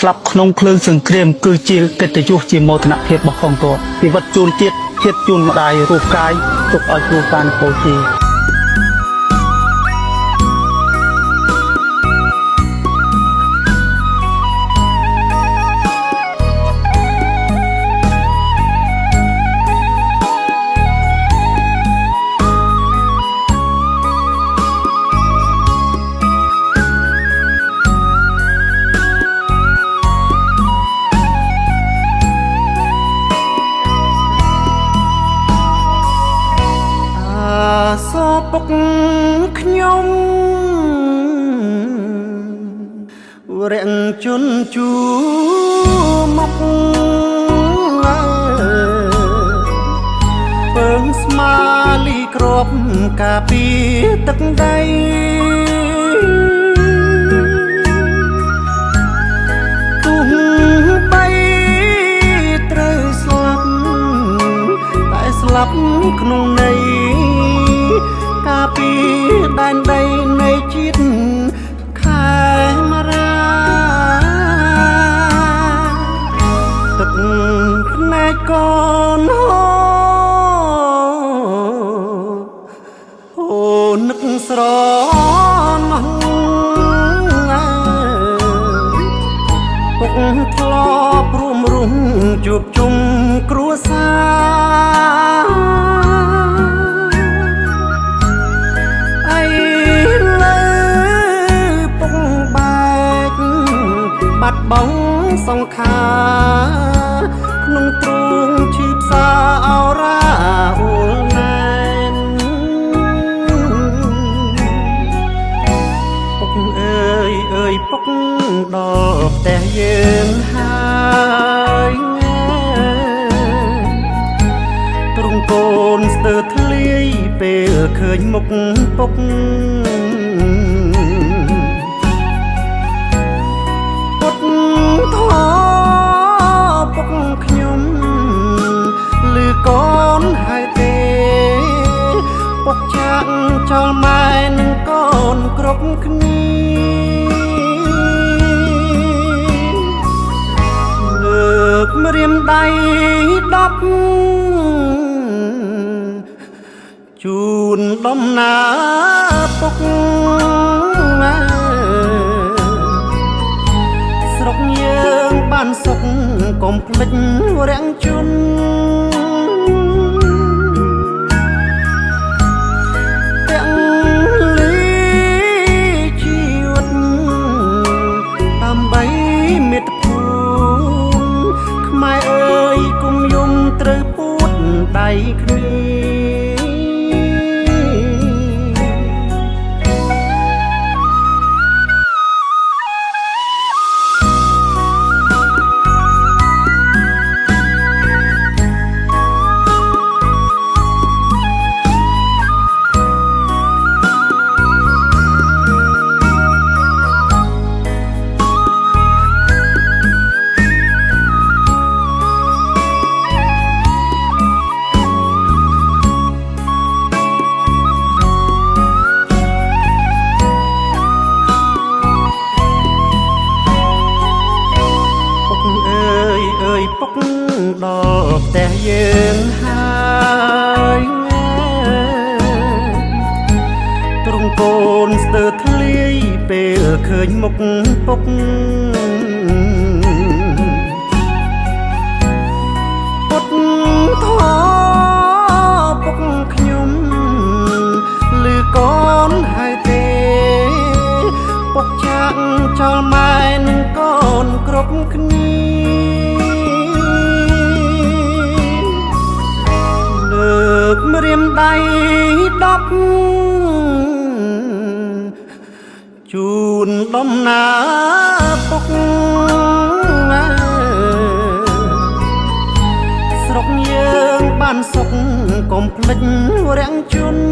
ស្លាប់ក្នុងភ្លើងសង្គ្រាមគឺជាកិត្តិយសជាមោទនភាពរបស់កងទ័ពជីវិតជូនជាតិភាពជូនម្ដាយរូបកាយទុកឲ្យគ្រូបានពោលជាសពុកខ្ញុំរាំងជន់ជួមកពើងស្មាលីក្របកាពីទឹកដីទុំបីត្រូវស្លាប់តែស្លាប់ក្នុងន័យកាពីដែនដីនៃជាតិខែមរាទឹកភ្នែកកូនអូនឹកស្រណោះពុកធ្លាប់រួមរំជួបជុំគ្រួសារបាត់បង់សង្ខារក្នុងទ្រូងឈីផ្សាអរ៉ាអ៊ូលណែនពុកអើយអើយពុកដល់ផ្ទះយើងហើយទ្រង់កូនស្ទើរធ្លាយពេលឃើញមុខពុកពុកខ្ញុំឮកូនហើយទេពុកចាក់ចោលម៉ែនឹងកូនគ្រប់គ្នាលើកម្រាមដៃ10ជូនដំណើរពុកស្រុកយើងបានសុខកុំភ្លេចរាំងជន់ទាំងលីជីវិតដើម្បីមាតុភូមិខ្មែរអើយគុំយំត្រូវពួតដៃគ្នាពុកដល់ផ្ទះយើងហើយទ្រង់កូនស្ទើរធ្លាយពេលឃើញមុខពុកពុតធေါ်ពុកខ្ញុំឮកូនហើយទេពុកចាក់ចោលម៉ែនឹងកូនគ្រប់គ្នាម្រាមដៃ10ជូនដំណើរពុកស្រុកយើងបានសុខកុំភ្លេចរាំងជន់